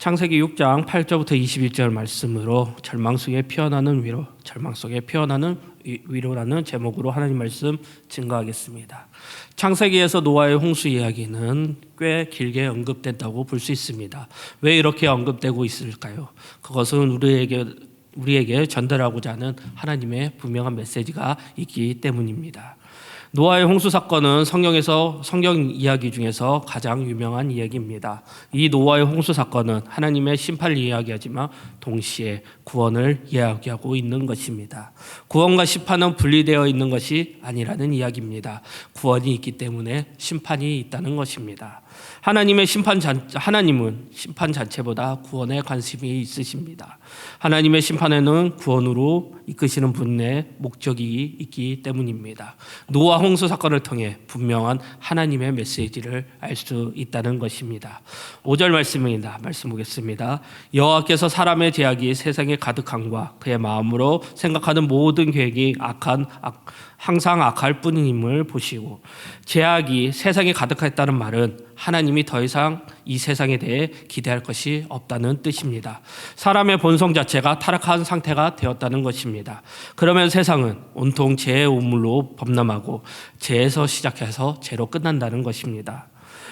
창세기 6장 8절부터 21절 말씀으로 절망 속에 피어나는 위로, 절망 속에 피어나는 위로라는 제목으로 하나님 말씀 증거하겠습니다. 창세기에서 노아의 홍수 이야기는 꽤 길게 언급된다고 볼 수 있습니다. 왜 이렇게 언급되고 있을까요? 그것은 우리에게 전달하고자 하는 하나님의 분명한 메시지가 있기 때문입니다. 노아의 홍수 사건은 성경 이야기 중에서 가장 유명한 이야기입니다. 이 노아의 홍수 사건은 하나님의 심판을 이야기하지만 동시에 구원을 이야기하고 있는 것입니다. 구원과 심판은 분리되어 있는 것이 아니라는 이야기입니다. 구원이 있기 때문에 심판이 있다는 것입니다. 하나님은 심판 자체보다 구원에 관심이 있으십니다. 하나님의 심판에는 구원으로 이끄시는 분의 목적이 있기 때문입니다. 노아 홍수 사건을 통해 분명한 하나님의 메시지를 알 수 있다는 것입니다. 5절 말씀입니다. 말씀 보겠습니다. 여호와께서 사람의 제약이 세상에 가득함과 그의 마음으로 생각하는 모든 계획이 항상 악할 뿐임을 보시고, 제약이 세상에 가득했다는 말은 하나님이 더 이상 이 세상에 대해 기대할 것이 없다는 뜻입니다. 사람의 본성 자체가 타락한 상태가 되었다는 것입니다. 그러면 세상은 온통 죄의 우물로 범람하고 죄에서 시작해서 죄로 끝난다는 것입니다.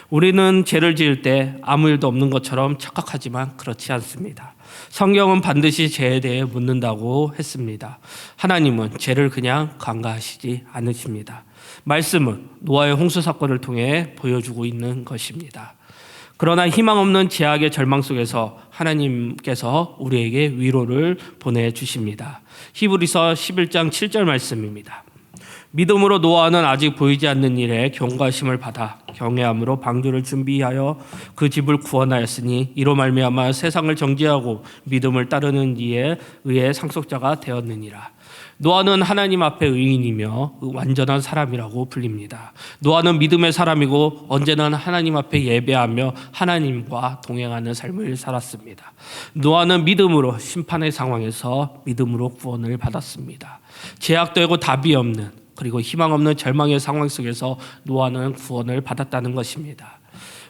우리는 죄를 지을 때 아무 일도 없는 것처럼 착각하지만 그렇지 않습니다. 성경은 반드시 죄에 대해 묻는다고 했습니다. 하나님은 죄를 그냥 간과하시지 않으십니다. 말씀은 노아의 홍수 사건을 통해 보여주고 있는 것입니다. 그러나 희망 없는 죄악의 절망 속에서 하나님께서 우리에게 위로를 보내주십니다. 히브리서 11장 7절 말씀입니다. 믿음으로 노아는 아직 보이지 않는 일에 경고하심을 받아 경외함으로 방주를 준비하여 그 집을 구원하였으니 이로 말미암아 세상을 정죄하고 믿음을 따르는 이에 의해 상속자가 되었느니라. 노아는 하나님 앞에 의인이며 완전한 사람이라고 불립니다. 노아는 믿음의 사람이고 언제나 하나님 앞에 예배하며 하나님과 동행하는 삶을 살았습니다. 노아는 믿음으로 심판의 상황에서 믿음으로 구원을 받았습니다. 제약되고 답이 없는, 그리고 희망 없는 절망의 상황 속에서 노아는 구원을 받았다는 것입니다.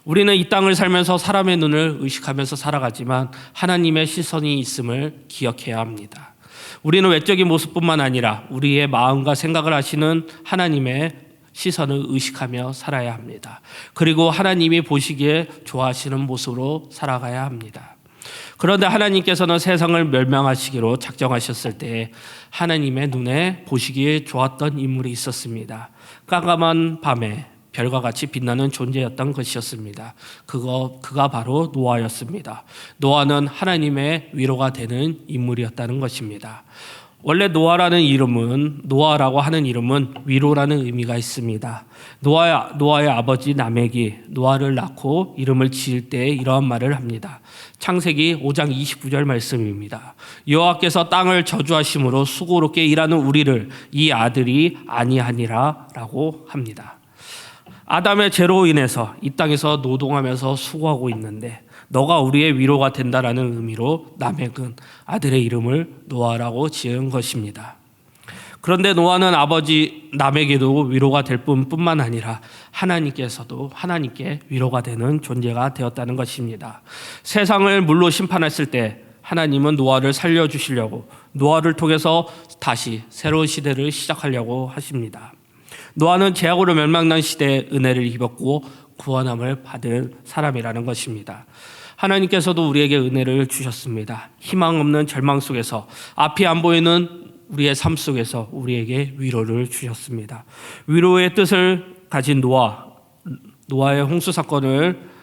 우리는 이 땅을 살면서 사람의 눈을 의식하면서 살아가지만 하나님의 시선이 있음을 기억해야 합니다. 우리는 외적인 모습뿐만 아니라 우리의 마음과 생각을 아시는 하나님의 시선을 의식하며 살아야 합니다. 그리고 하나님이 보시기에 좋아하시는 모습으로 살아가야 합니다. 그런데 하나님께서는 세상을 멸망하시기로 작정하셨을 때 하나님의 눈에 보시기에 좋았던 인물이 있었습니다. 깜깜한 밤에 별과 같이 빛나는 존재였던 것이었습니다. 그가 바로 노아였습니다. 노아는 하나님의 위로가 되는 인물이었다는 것입니다. 원래 노아라고 하는 이름은 위로라는 의미가 있습니다. 노아의 아버지 라멕이 노아를 낳고 이름을 지을 때 이러한 말을 합니다. 창세기 5장 29절 말씀입니다. 여호와께서 땅을 저주하심으로 수고롭게 일하는 우리를 이 아들이 아니하니라 라고 합니다. 아담의 죄로 인해서 이 땅에서 노동하면서 수고하고 있는데 너가 우리의 위로가 된다라는 의미로 라멕은 아들의 이름을 노아라고 지은 것입니다. 그런데 노아는 아버지 라멕에도 위로가 될 뿐만 아니라 하나님께 위로가 되는 존재가 되었다는 것입니다. 세상을 물로 심판했을 때 하나님은 노아를 살려주시려고 노아를 통해서 다시 새로운 시대를 시작하려고 하십니다. 노아는 죄악으로 멸망난 시대에 은혜를 입었고 구원함을 받은 사람이라는 것입니다. 하나님께서도 우리에게 은혜를 주셨습니다. 희망 없는 절망 속에서 앞이 안 보이는 우리의 삶 속에서 우리에게 위로를 주셨습니다. 위로의 뜻을 가진 노아의 홍수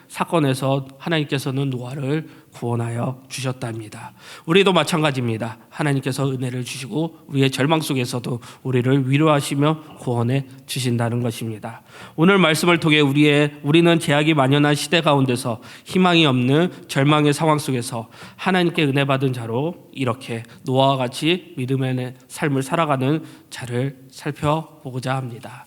사건에서 하나님께서는 노아를 구원하여 주셨답니다. 우리도 마찬가지입니다. 하나님께서 은혜를 주시고 우리의 절망 속에서도 우리를 위로하시며 구원해 주신다는 것입니다. 오늘 말씀을 통해 우리는 죄악이 만연한 시대 가운데서 희망이 없는 절망의 상황 속에서 하나님께 은혜 받은 자로 이렇게 노아와 같이 믿음의 삶을 살아가는 자를 살펴보고자 합니다.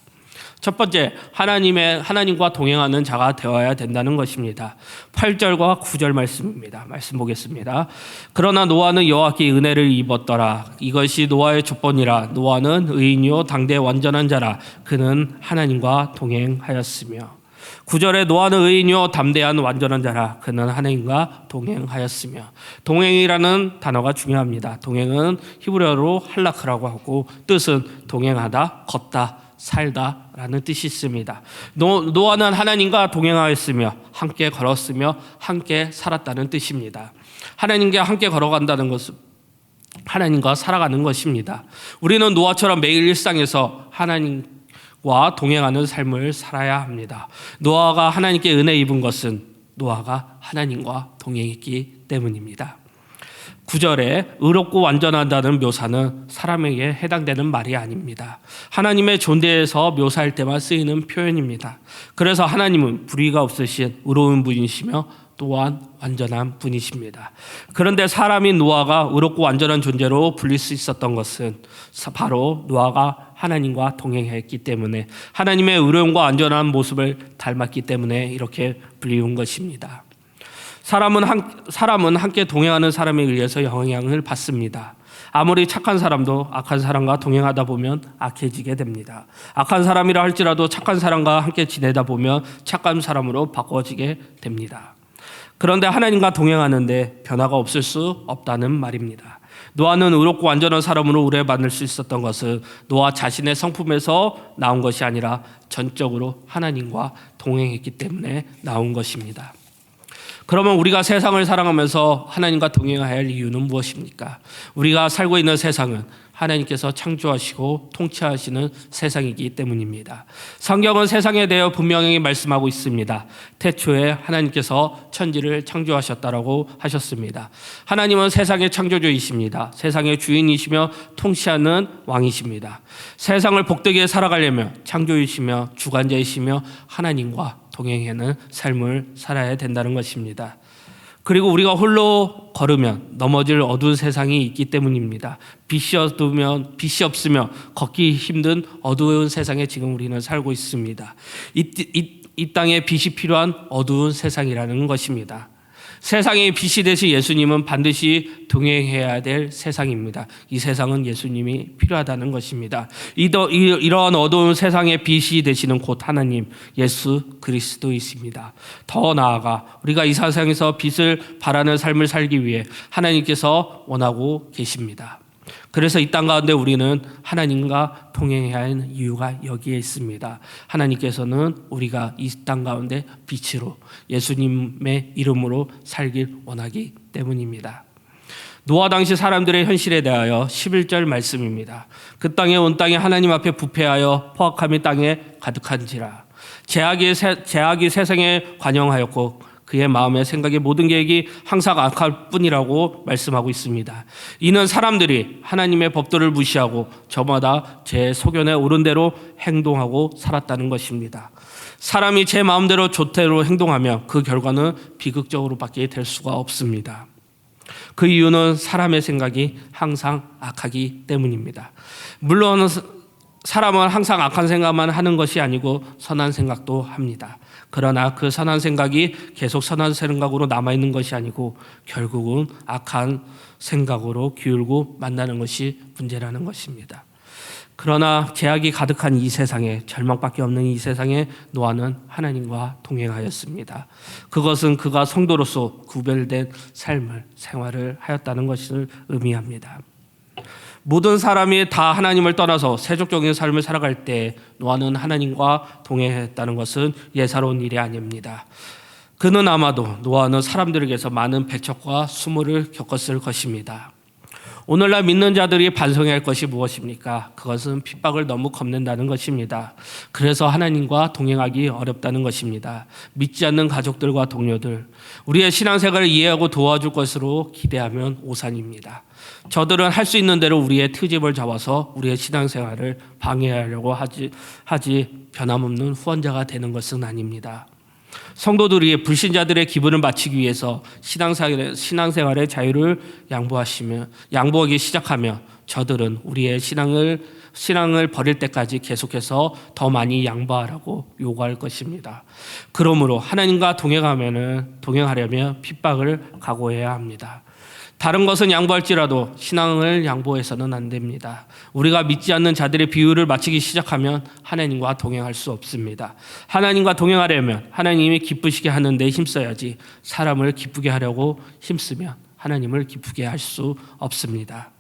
첫 번째, 하나님과 동행하는 자가 되어야 된다는 것입니다. 8절과 9절 말씀입니다. 말씀 보겠습니다. 그러나 노아는 여호와께 은혜를 입었더라. 이것이 노아의 조건이라. 노아는 의인이요 당대 완전한 자라. 그는 하나님과 동행하였으며. 9절에 노아는 의인이요 담대한 완전한 자라 그는 하나님과 동행하였으며, 동행이라는 단어가 중요합니다. 동행은 히브리어로 할라크라고 하고 뜻은 동행하다, 걷다, 살다라는 뜻이 있습니다. 노아는 하나님과 동행하였으며 함께 걸었으며 함께 살았다는 뜻입니다. 하나님과 함께 걸어간다는 것은 하나님과 살아가는 것입니다. 우리는 노아처럼 매일 일상에서 하나님과 동행하는 삶을 살아야 합니다. 노아가 하나님께 은혜 입은 것은 노아가 하나님과 동행했기 때문입니다. 9절에 의롭고 완전하다는 묘사는 사람에게 해당되는 말이 아닙니다. 하나님의 존재에서 묘사할 때만 쓰이는 표현입니다. 그래서 하나님은 불의가 없으신 의로운 분이시며 또한 완전한 분이십니다. 그런데 사람인 노아가 의롭고 완전한 존재로 불릴 수 있었던 것은 바로 노아가 하나님과 동행했기 때문에, 하나님의 의로움과 완전한 모습을 닮았기 때문에 이렇게 불리운 것입니다. 사람은 함께 동행하는 사람에 의해서 영향을 받습니다. 아무리 착한 사람도 악한 사람과 동행하다 보면 악해지게 됩니다. 악한 사람이라 할지라도 착한 사람과 함께 지내다 보면 착한 사람으로 바꿔지게 됩니다. 그런데 하나님과 동행하는데 변화가 없을 수 없다는 말입니다. 노아는 의롭고 완전한 사람으로 오래받을 수 있었던 것은 노아 자신의 성품에서 나온 것이 아니라 전적으로 하나님과 동행했기 때문에 나온 것입니다. 그러면 우리가 세상을 살아가면서 하나님과 동행해야 할 이유는 무엇입니까? 우리가 살고 있는 세상은 하나님께서 창조하시고 통치하시는 세상이기 때문입니다. 성경은 세상에 대해 분명히 말씀하고 있습니다. 태초에 하나님께서 천지를 창조하셨다라고 하셨습니다. 하나님은 세상의 창조주이십니다. 세상의 주인이시며 통치하는 왕이십니다. 세상을 복되게 살아가려면 창조주이시며 주관자이시며 하나님과 동행하는 삶을 살아야 된다는 것입니다. 그리고 우리가 홀로 걸으면 넘어질 어두운 세상이 있기 때문입니다. 빛이 없으면 걷기 힘든 어두운 세상에 지금 우리는 살고 있습니다. 이 땅에 빛이 필요한 어두운 세상이라는 것입니다. 세상의 빛이 되신 예수님은 반드시 동행해야 될 세상입니다. 이 세상은 예수님이 필요하다는 것입니다. 이러한 어두운 세상의 빛이 되시는 곧 하나님 예수 그리스도이십니다. 더 나아가 우리가 이 세상에서 빛을 발하는 삶을 살기 위해 하나님께서 원하고 계십니다. 그래서 이 땅 가운데 우리는 하나님과 동행해야 하는 이유가 여기에 있습니다. 하나님께서는 우리가 이 땅 가운데 빛으로 예수님의 이름으로 살길 원하기 때문입니다. 노아 당시 사람들의 현실에 대하여 11절 말씀입니다. 그 땅에 온 땅이 하나님 앞에 부패하여 포악함이 땅에 가득한지라. 제약이 세상에 관영하였고 그의 마음의 생각의 모든 계획이 항상 악할 뿐이라고 말씀하고 있습니다. 이는 사람들이 하나님의 법도를 무시하고 저마다 제 소견에 옳은 대로 행동하고 살았다는 것입니다. 사람이 제 마음대로 좋대로 행동하면 그 결과는 비극적으로밖에 될 수가 없습니다. 그 이유는 사람의 생각이 항상 악하기 때문입니다. 물론 사람은 항상 악한 생각만 하는 것이 아니고 선한 생각도 합니다. 그러나 그 선한 생각이 계속 선한 생각으로 남아있는 것이 아니고 결국은 악한 생각으로 기울고 만나는 것이 문제라는 것입니다. 그러나 죄악이 가득한 이 세상에, 절망밖에 없는 이 세상에 노아는 하나님과 동행하였습니다. 그것은 그가 성도로서 구별된 생활을 하였다는 것을 의미합니다. 모든 사람이 다 하나님을 떠나서 세속적인 삶을 살아갈 때 노아는 하나님과 동행했다는 것은 예사로운 일이 아닙니다. 그는 아마도 노아는 사람들에게서 많은 배척과 수모를 겪었을 것입니다. 오늘날 믿는 자들이 반성해야 할 것이 무엇입니까? 그것은 핍박을 너무 겁낸다는 것입니다. 그래서 하나님과 동행하기 어렵다는 것입니다. 믿지 않는 가족들과 동료들, 우리의 신앙생활을 이해하고 도와줄 것으로 기대하면 오산입니다. 저들은 할 수 있는 대로 우리의 트집을 잡아서 우리의 신앙생활을 방해하려고 하지 변함없는 후원자가 되는 것은 아닙니다. 성도들이 불신자들의 기분을 맞추기 위해서 신앙생활의 자유를 양보하기 시작하며 저들은 우리의 신앙을 버릴 때까지 계속해서 더 많이 양보하라고 요구할 것입니다. 그러므로 하나님과 동행하려면 핍박을 각오해야 합니다. 다른 것은 양보할지라도 신앙을 양보해서는 안 됩니다. 우리가 믿지 않는 자들의 비유를 맞추기 시작하면 하나님과 동행할 수 없습니다. 하나님과 동행하려면 하나님이 기쁘시게 하는 데 힘써야지, 사람을 기쁘게 하려고 힘쓰면 하나님을 기쁘게 할 수 없습니다.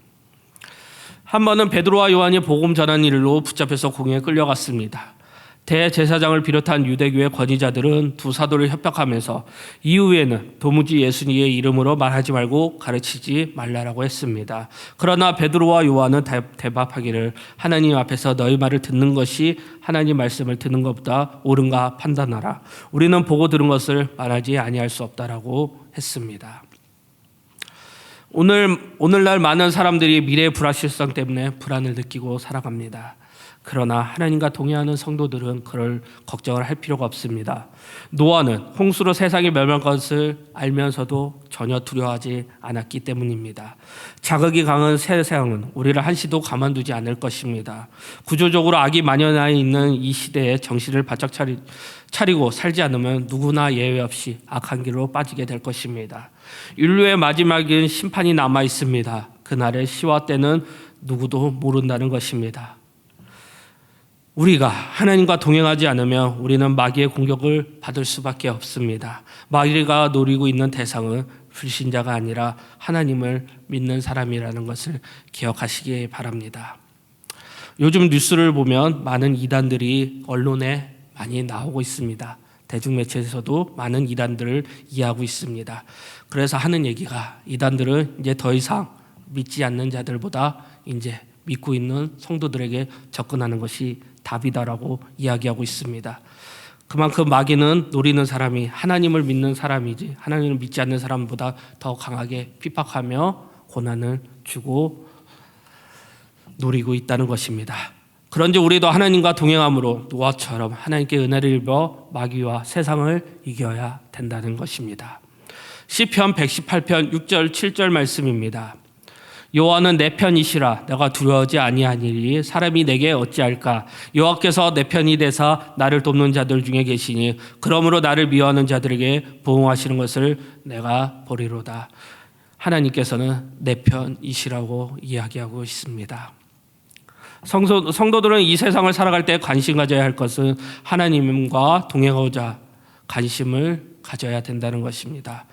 한 번은 베드로와 요한이 복음 전한 일로 붙잡혀서 공회에 끌려갔습니다. 대제사장을 비롯한 유대교의 권위자들은 두 사도를 협박하면서 이후에는 도무지 예수님의 이름으로 말하지 말고 가르치지 말라라고 했습니다. 그러나 베드로와 요한은 대답하기를, 하나님 앞에서 너희 말을 듣는 것이 하나님 말씀을 듣는 것보다 옳은가 판단하라. 우리는 보고 들은 것을 말하지 아니할 수 없다라고 했습니다. 오늘날 많은 사람들이 미래의 불확실성 때문에 불안을 느끼고 살아갑니다. 그러나 하나님과 동행하는 성도들은 그럴 걱정을 할 필요가 없습니다. 노아는 홍수로 세상이 멸망할 것을 알면서도 전혀 두려워하지 않았기 때문입니다. 자극이 강한 세상은 우리를 한시도 가만두지 않을 것입니다. 구조적으로 악이 만연해 있는 이 시대에 정신을 바짝 차리고 살지 않으면 누구나 예외 없이 악한 길로 빠지게 될 것입니다. 인류의 마지막인 심판이 남아 있습니다. 그날의 시와 때는 누구도 모른다는 것입니다. 우리가 하나님과 동행하지 않으면 우리는 마귀의 공격을 받을 수밖에 없습니다. 마귀가 노리고 있는 대상은 불신자가 아니라 하나님을 믿는 사람이라는 것을 기억하시기 바랍니다. 요즘 뉴스를 보면 많은 이단들이 언론에 많이 나오고 있습니다. 대중매체에서도 많은 이단들을 이해하고 있습니다. 그래서 하는 얘기가, 이단들은 이제 더 이상 믿지 않는 자들보다 이제 믿고 있는 성도들에게 접근하는 것이 답이다라고 이야기하고 있습니다. 그만큼 마귀는 노리는 사람이 하나님을 믿는 사람이지, 하나님을 믿지 않는 사람보다 더 강하게 핍박하며 고난을 주고 노리고 있다는 것입니다. 그런지 우리도 하나님과 동행함으로 노아처럼 하나님께 은혜를 입어 마귀와 세상을 이겨야 된다는 것입니다. 시편 118편 6절 7절 말씀입니다. 여호와는 내 편이시라, 내가 두려워하지 아니하니리. 사람이 내게 어찌할까? 여호와께서 내 편이 되사 나를 돕는 자들 중에 계시니 그러므로 나를 미워하는 자들에게 보응하시는 것을 내가 보리로다. 하나님께서는 내 편이시라고 이야기하고 있습니다. 성도들은 이 세상을 살아갈 때 관심 가져야 할 것은 하나님과 동행하고자 관심을 가져야 된다는 것입니다.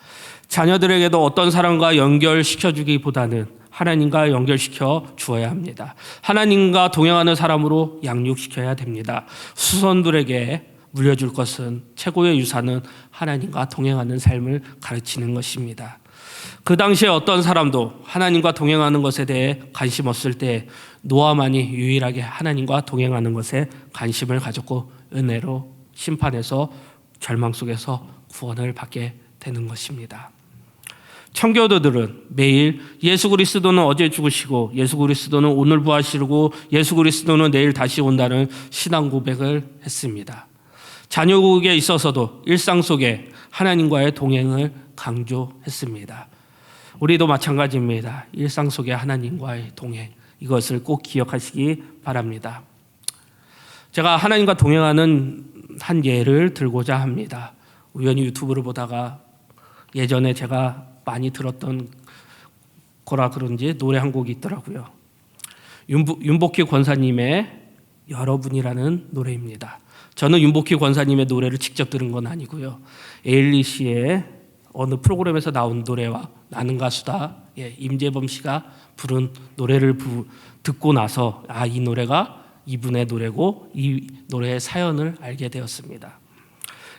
자녀들에게도 어떤 사람과 연결시켜주기보다는 하나님과 연결시켜 주어야 합니다. 하나님과 동행하는 사람으로 양육시켜야 됩니다. 후손들에게 물려줄 것은, 최고의 유산은 하나님과 동행하는 삶을 가르치는 것입니다. 그 당시에 어떤 사람도 하나님과 동행하는 것에 대해 관심 없을 때 노아만이 유일하게 하나님과 동행하는 것에 관심을 가졌고 은혜로 심판에서 절망 속에서 구원을 받게 되는 것입니다. 청교도들은 매일 예수 그리스도는 어제 죽으시고 예수 그리스도는 오늘 부활하시고 예수 그리스도는 내일 다시 온다는 신앙 고백을 했습니다. 자녀국에 있어서도 일상 속에 하나님과의 동행을 강조했습니다. 우리도 마찬가지입니다. 일상 속에 하나님과의 동행, 이것을 꼭 기억하시기 바랍니다. 제가 하나님과 동행하는 한 예를 들고자 합니다. 우연히 유튜브를 보다가 예전에 제가 많이 들었던 거라 그런지 노래 한 곡이 있더라고요. 윤복희 권사님의 여러분이라는 노래입니다. 저는 윤복희 권사님의 노래를 직접 들은 건 아니고요. 에일리 씨의 어느 프로그램에서 나온 노래와 나는 가수다, 임재범 씨가 부른 노래를 듣고 나서 이 노래가 이분의 노래고 이 노래의 사연을 알게 되었습니다.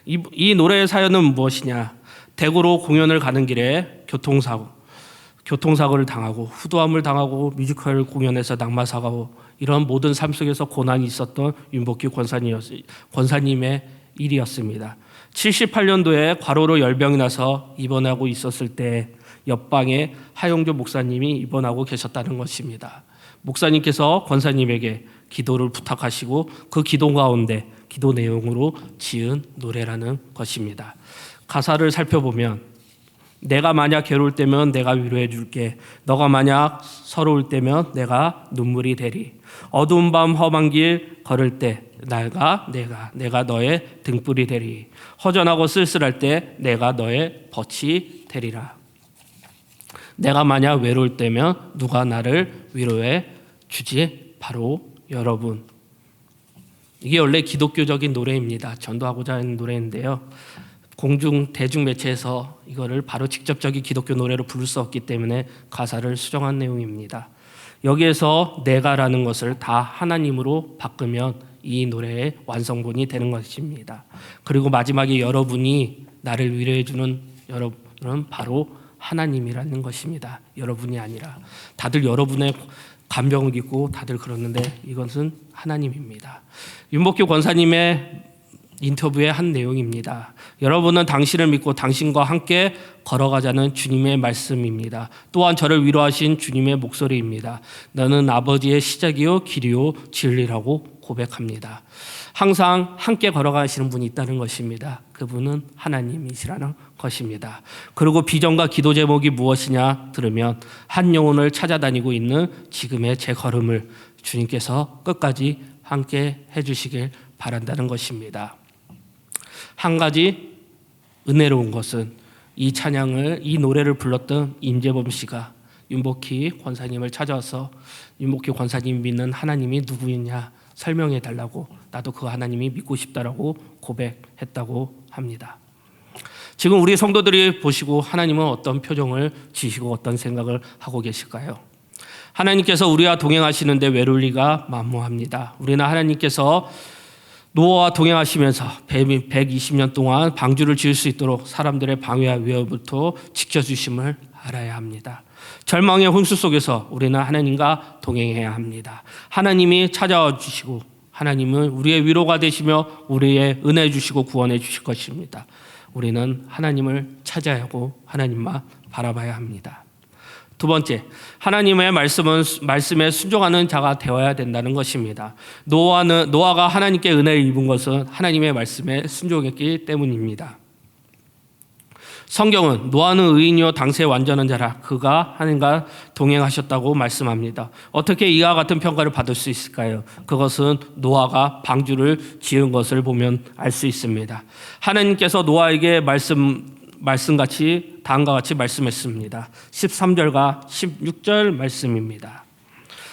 이 노래의 사연은 무엇이냐? 대구로 공연을 가는 길에 교통사고를 당하고 후두암을 당하고 뮤지컬 공연에서 낙마사고, 이런 모든 삶 속에서 고난이 있었던 윤복희 권사님의 일이었습니다. 78년도에 과로로 열병이 나서 입원하고 있었을 때 옆방에 하용조 목사님이 입원하고 계셨다는 것입니다. 목사님께서 권사님에게 기도를 부탁하시고 그 기도 가운데 기도 내용으로 지은 노래라는 것입니다. 가사를 살펴보면, 내가 만약 괴로울 때면 내가 위로해 줄게. 너가 만약 서러울 때면 내가 눈물이 되리. 어두운 밤 험한 길 걸을 때 내가 너의 등불이 되리. 허전하고 쓸쓸할 때 내가 너의 덫이 되리라. 내가 만약 외로울 때면 누가 나를 위로해 주지? 바로 여러분. 이게 원래 기독교적인 노래입니다. 전도하고자 하는 노래인데요. 대중 매체에서 이거를 바로 직접적인 기독교 노래로 부를 수 없기 때문에 가사를 수정한 내용입니다. 여기에서 내가라는 것을 다 하나님으로 바꾸면 이 노래의 완성본이 되는 것입니다. 그리고 마지막에 여러분이 나를 위로해 주는 여러분은 바로 하나님이라는 것입니다. 여러분이 아니라. 다들 여러분의 간병을 입고 다들 그러는데 이것은 하나님입니다. 윤복규 권사님의 인터뷰의 한 내용입니다. 여러분은 당신을 믿고 당신과 함께 걸어가자는 주님의 말씀입니다. 또한 저를 위로하신 주님의 목소리입니다. 너는 아버지의 시작이요 길이요 진리라고 고백합니다. 항상 함께 걸어가시는 분이 있다는 것입니다. 그분은 하나님이시라는 것입니다. 그리고 비전과 기도 제목이 무엇이냐 들으면 한 영혼을 찾아다니고 있는 지금의 제 걸음을 주님께서 끝까지 함께 해주시길 바란다는 것입니다. 한 가지 은혜로운 것은 이 노래를 불렀던 임재범 씨가 윤복희 권사님을 찾아와서 윤복희 권사님 믿는 하나님이 누구이냐 설명해 달라고, 나도 그 하나님이 믿고 싶다라고 고백했다고 합니다. 지금 우리 성도들이 보시고 하나님은 어떤 표정을 지시고 어떤 생각을 하고 계실까요? 하나님께서 우리와 동행하시는데 외로울 리가 만무합니다. 우리는 하나님께서 노아와 동행하시면서 120년 동안 방주를 지을 수 있도록 사람들의 방해와 위협부터 지켜주심을 알아야 합니다. 절망의 혼수 속에서 우리는 하나님과 동행해야 합니다. 하나님이 찾아와 주시고 하나님은 우리의 위로가 되시며 우리의 은혜 주시고 구원해 주실 것입니다. 우리는 하나님을 찾아야 하고 하나님만 바라봐야 합니다. 두 번째, 하나님의 말씀에 순종하는 자가 되어야 된다는 것입니다. 노아가 하나님께 은혜를 입은 것은 하나님의 말씀에 순종했기 때문입니다. 성경은 노아는 의인이요 당세에 완전한 자라 그가 하나님과 동행하셨다고 말씀합니다. 어떻게 이와 같은 평가를 받을 수 있을까요? 그것은 노아가 방주를 지은 것을 보면 알 수 있습니다. 하나님께서 노아에게 말씀같이 다음과 같이 말씀했습니다. 13절과 16절 말씀입니다.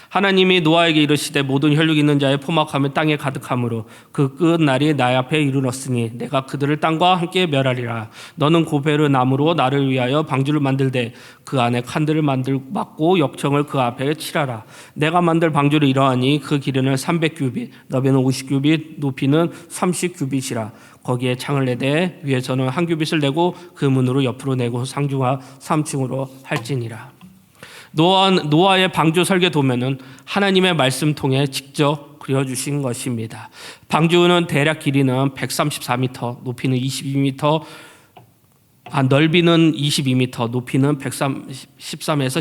하나님이 노아에게 이르시되 모든 혈육 있는 자의 포막함은 땅에 가득하므로 그 끝날이 나의 앞에 이르렀으니 내가 그들을 땅과 함께 멸하리라. 너는 고베르 나무로 나를 위하여 방주를 만들되 그 안에 칸들을 막고 역청을 그 앞에 칠하라. 내가 만들 방주를 이러하니 그 길이는 300규빗, 너비는 50규빗, 높이는 30규빗이라. 거기에 창을 내되 위에서는 한 규빗을 내고 그 문으로 옆으로 내고 상중하 3층으로 할지니라. 노아의 방주 설계 도면은 하나님의 말씀 통해 직접 그려주신 것입니다. 방주는 대략 길이는 134m, 높이는 22m, 넓이는 22m, 높이는 113에서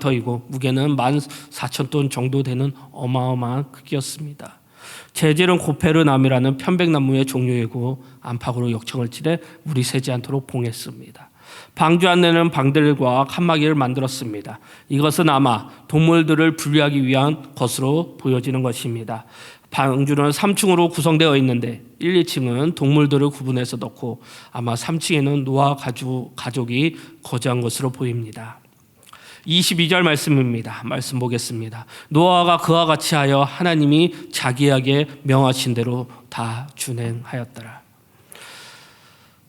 14m이고 무게는 14,000톤 정도 되는 어마어마한 크기였습니다. 재질은 고페르나무라는 편백나무의 종류이고 안팎으로 역청을 칠해 물이 새지 않도록 봉했습니다. 방주 안에는 방들과 칸막이를 만들었습니다. 이것은 아마 동물들을 분리하기 위한 것으로 보여지는 것입니다. 방주는 3층으로 구성되어 있는데 1, 2층은 동물들을 구분해서 넣고 아마 3층에는 노아 가족이 거주한 것으로 보입니다. 22절 말씀입니다. 말씀 보겠습니다. 노아가 그와 같이 하여 하나님이 자기에게 명하신 대로 다 준행하였더라.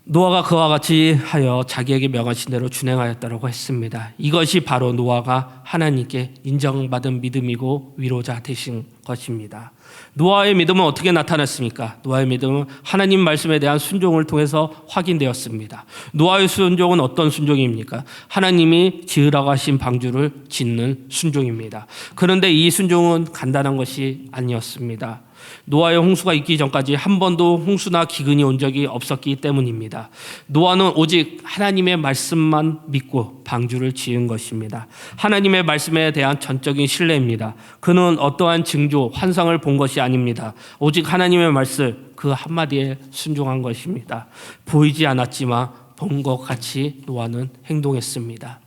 노아가 그와 같이 하여 자기에게 명하신 대로 준행하였다고 했습니다. 이것이 바로 노아가 하나님께 인정받은 믿음이고 위로자 되신 것입니다. 노아의 믿음은 어떻게 나타났습니까? 노아의 믿음은 하나님 말씀에 대한 순종을 통해서 확인되었습니다. 노아의 순종은 어떤 순종입니까? 하나님이 지으라고 하신 방주를 짓는 순종입니다. 그런데 이 순종은 간단한 것이 아니었습니다. 노아의 홍수가 있기 전까지 한 번도 홍수나 기근이 온 적이 없었기 때문입니다. 노아는 오직 하나님의 말씀만 믿고 방주를 지은 것입니다. 하나님의 말씀에 대한 전적인 신뢰입니다. 그는 어떠한 징조, 환상을 본 것이 아닙니다. 오직 하나님의 말씀 그 한마디에 순종한 것입니다. 보이지 않았지만 본 것 같이 노아는 행동했습니다.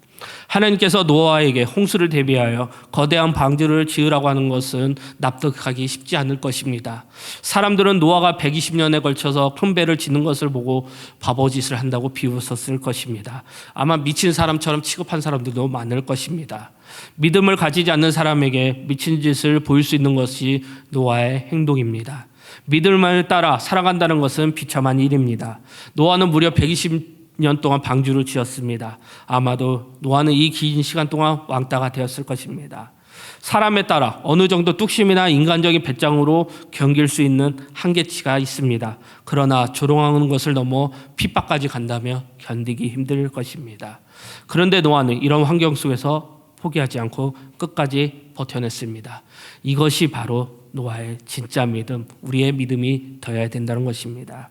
하나님께서 노아에게 홍수를 대비하여 거대한 방주를 지으라고 하는 것은 납득하기 쉽지 않을 것입니다. 사람들은 노아가 120년에 걸쳐서 큰 배를 짓는 것을 보고 바보짓을 한다고 비웃었을 것입니다. 아마 미친 사람처럼 취급한 사람들도 많을 것입니다. 믿음을 가지지 않는 사람에게 미친 짓을 보일 수 있는 것이 노아의 행동입니다. 믿음을 따라 살아간다는 것은 비참한 일입니다. 노아는 무려 120년 동안 방주를 지었습니다. 아마도 노아는 이 긴 시간 동안 왕따가 되었을 것입니다. 사람에 따라 어느 정도 뚝심이나 인간적인 배짱으로 견딜 수 있는 한계치가 있습니다. 그러나 조롱하는 것을 넘어 핍박까지 간다면 견디기 힘들 것입니다. 그런데 노아는 이런 환경 속에서 포기하지 않고 끝까지 버텨냈습니다. 이것이 바로 노아의 진짜 믿음, 우리의 믿음이 되어야 된다는 것입니다.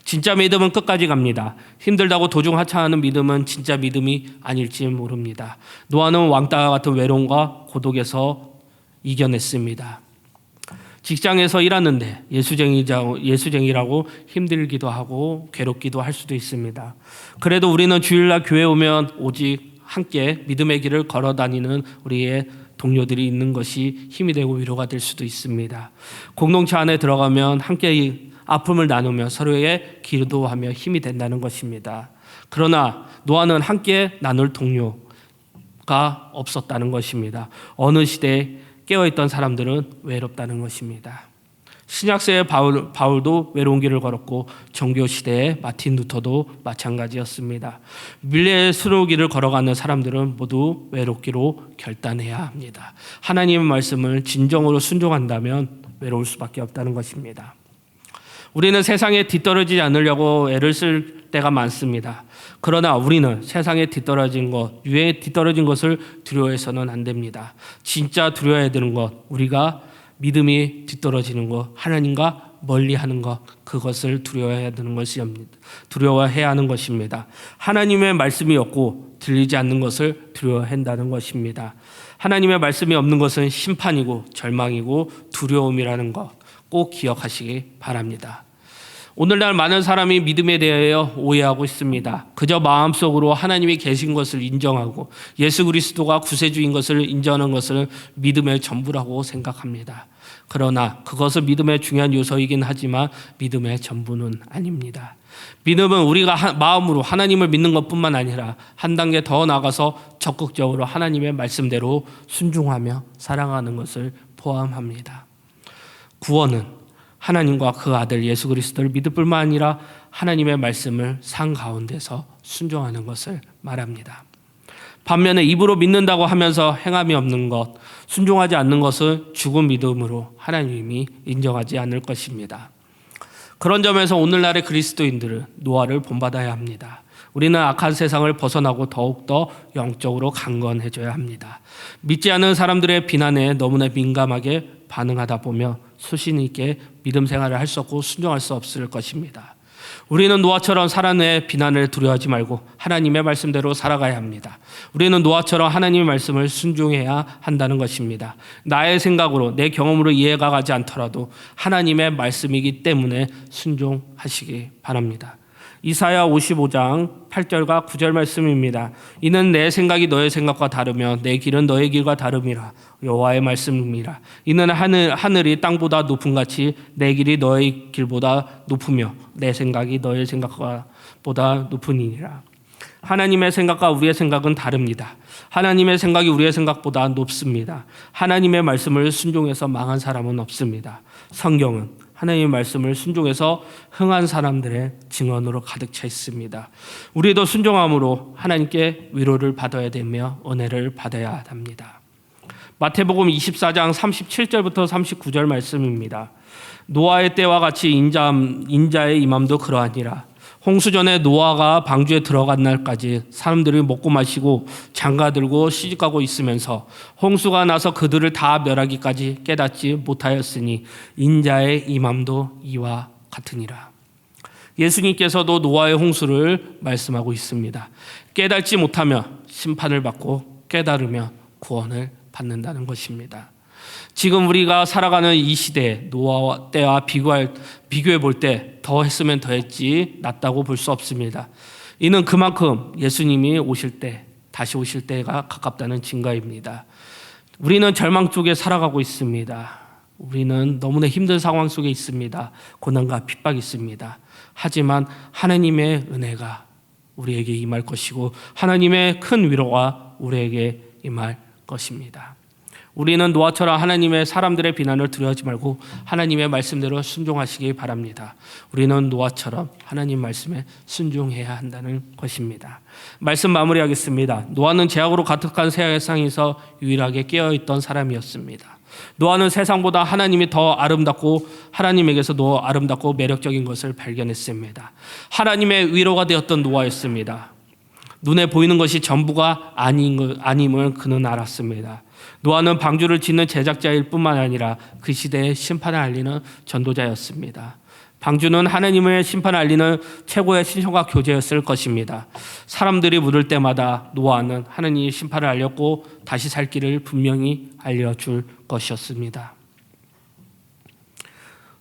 진짜 믿음은 끝까지 갑니다. 힘들다고 도중 하차하는 믿음은 진짜 믿음이 아닐지 모릅니다. 노아는 왕따와 같은 외로움과 고독에서 이겨냈습니다. 직장에서 일하는데 예수쟁이라고 힘들기도 하고 괴롭기도 할 수도 있습니다. 그래도 우리는 주일날 교회 오면 오직 함께 믿음의 길을 걸어 다니는 우리의 동료들이 있는 것이 힘이 되고 위로가 될 수도 있습니다. 공동체 안에 들어가면 함께 아픔을 나누며 서로의 기도하며 힘이 된다는 것입니다. 그러나 노아는 함께 나눌 동료가 없었다는 것입니다. 어느 시대에 깨어있던 사람들은 외롭다는 것입니다. 신약세의 바울도 외로운 길을 걸었고 종교시대의 마틴 루터도 마찬가지였습니다. 밀레의 수로 길을 걸어가는 사람들은 모두 외롭기로 결단해야 합니다. 하나님의 말씀을 진정으로 순종한다면 외로울 수밖에 없다는 것입니다. 우리는 세상에 뒤떨어지지 않으려고 애를 쓸 때가 많습니다. 그러나 우리는 세상에 뒤떨어진 것, 유행에 뒤떨어진 것을 두려워해서는 안 됩니다. 진짜 두려워해야 되는 것, 우리가 믿음이 뒤떨어지는 것, 하나님과 멀리하는 것, 그것을 두려워해야 하는 것입니다. 하나님의 말씀이 없고 들리지 않는 것을 두려워한다는 것입니다. 하나님의 말씀이 없는 것은 심판이고 절망이고 두려움이라는 것 꼭 기억하시기 바랍니다. 오늘날 많은 사람이 믿음에 대하여 오해하고 있습니다. 그저 마음속으로 하나님이 계신 것을 인정하고 예수 그리스도가 구세주인 것을 인정하는 것을 믿음의 전부라고 생각합니다. 그러나 그것은 믿음의 중요한 요소이긴 하지만 믿음의 전부는 아닙니다. 믿음은 우리가 마음으로 하나님을 믿는 것뿐만 아니라 한 단계 더 나아가서 적극적으로 하나님의 말씀대로 순종하며 살아가는 것을 포함합니다. 구원은 하나님과 그 아들 예수 그리스도를 믿을 뿐만 아니라 하나님의 말씀을 삶 가운데서 순종하는 것을 말합니다. 반면에 입으로 믿는다고 하면서 행함이 없는 것, 순종하지 않는 것은 죽은 믿음으로 하나님이 인정하지 않을 것입니다. 그런 점에서 오늘날의 그리스도인들은 노아를 본받아야 합니다. 우리는 악한 세상을 벗어나고 더욱더 영적으로 강건해져야 합니다. 믿지 않는 사람들의 비난에 너무나 민감하게 반응하다 보면 소신 있게 믿음 생활을 할 수 없고 순종할 수 없을 것입니다. 우리는 노아처럼 사람의 비난을 두려워하지 말고 하나님의 말씀대로 살아가야 합니다. 우리는 노아처럼 하나님의 말씀을 순종해야 한다는 것입니다. 나의 생각으로 내 경험으로 이해가 가지 않더라도 하나님의 말씀이기 때문에 순종하시기 바랍니다. 이사야 55장 8절과 9절 말씀입니다. 이는 내 생각이 너의 생각과 다르며 내 길은 너의 길과 다름이라. 여호와의 말씀이라. 이는 하늘이 땅보다 높음같이 내 길이 너의 길보다 높으며 내 생각이 너의 생각보다 높으니라. 하나님의 생각과 우리의 생각은 다릅니다. 하나님의 생각이 우리의 생각보다 높습니다. 하나님의 말씀을 순종해서 망한 사람은 없습니다. 성경은 하나님의 말씀을 순종해서 흥한 사람들의 증언으로 가득 차 있습니다. 우리도 순종함으로 하나님께 위로를 받아야 되며 은혜를 받아야 합니다. 마태복음 24장 37절부터 39절 말씀입니다. 노아의 때와 같이 인자의 임함도 그러하니라. 홍수 전에 노아가 방주에 들어간 날까지 사람들이 먹고 마시고 장가들고 시집가고 있으면서 홍수가 나서 그들을 다 멸하기까지 깨닫지 못하였으니 인자의 임함도 이와 같으니라. 예수님께서도 노아의 홍수를 말씀하고 있습니다. 깨닫지 못하면 심판을 받고 깨달으면 구원을 받는다는 것입니다. 지금 우리가 살아가는 이 시대에 노아 때와 비교해 볼 때 더 했으면 더 했지 낫다고 볼 수 없습니다. 이는 그만큼 예수님이 오실 때 다시 오실 때가 가깝다는 증거입니다. 우리는 절망 속에 살아가고 있습니다. 우리는 너무나 힘든 상황 속에 있습니다. 고난과 핍박이 있습니다. 하지만 하나님의 은혜가 우리에게 임할 것이고 하나님의 큰 위로가 우리에게 임할 것입니다. 우리는 노아처럼 하나님의 사람들의 비난을 두려워하지 말고 하나님의 말씀대로 순종하시기 바랍니다. 우리는 노아처럼 하나님 말씀에 순종해야 한다는 것입니다. 말씀 마무리하겠습니다. 노아는 죄악으로 가득한 세상에서 유일하게 깨어있던 사람이었습니다. 노아는 세상보다 하나님이 더 아름답고 하나님에게서 더 아름답고 매력적인 것을 발견했습니다. 하나님의 위로가 되었던 노아였습니다. 눈에 보이는 것이 전부가 아님을 그는 알았습니다. 노아는 방주를 짓는 제작자일 뿐만 아니라 그 시대의 심판을 알리는 전도자였습니다. 방주는 하나님의 심판을 알리는 최고의 신성과 교제였을 것입니다. 사람들이 물을 때마다 노아는 하나님의 심판을 알렸고 다시 살 길을 분명히 알려줄 것이었습니다.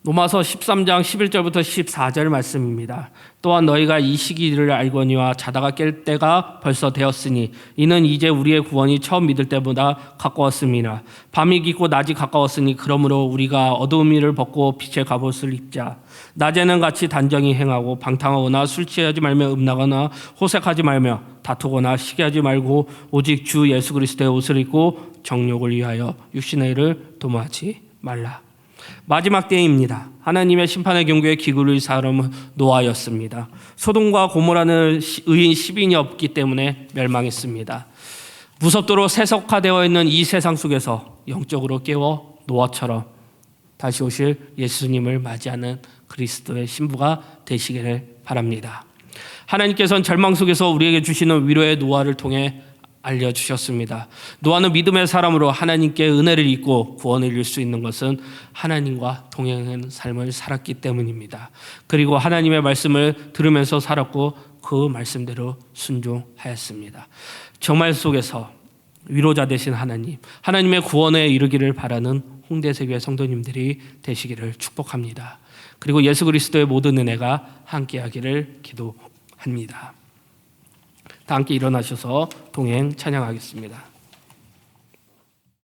로마서 13장 11절부터 14절 말씀입니다. 또한 너희가 이 시기를 알거니와 자다가 깰 때가 벌써 되었으니 이는 이제 우리의 구원이 처음 믿을 때보다 가까웠음이라. 밤이 깊고 낮이 가까웠으니 그러므로 우리가 어두운 일을 벗고 빛의 갑옷을 입자. 낮에는 같이 단정히 행하고 방탕하거나 술 취하지 말며 음란하거나 호색하지 말며 다투거나 시기하지 말고 오직 주 예수 그리스도의 옷을 입고 정욕을 위하여 육신의 일을 도모하지 말라. 마지막 때입니다. 하나님의 심판의 경고에 기울일 사람은 노아였습니다. 소돔과 고모라는 의인 10인이 없기 때문에 멸망했습니다. 무섭도록 세속화되어 있는 이 세상 속에서 영적으로 깨워 노아처럼 다시 오실 예수님을 맞이하는 그리스도의 신부가 되시기를 바랍니다. 하나님께서는 절망 속에서 우리에게 주시는 위로의 노아를 통해 알려주셨습니다. 노아는 믿음의 사람으로 하나님께 은혜를 입고 구원을 이룰 수 있는 것은 하나님과 동행하는 삶을 살았기 때문입니다. 그리고 하나님의 말씀을 들으면서 살았고 그 말씀대로 순종하였습니다. 정말 속에서 위로자 되신 하나님, 하나님의 구원에 이르기를 바라는 홍대세교회 성도님들이 되시기를 축복합니다. 그리고 예수 그리스도의 모든 은혜가 함께하기를 기도합니다. 다 함께 일어나셔서 동행 찬양하겠습니다.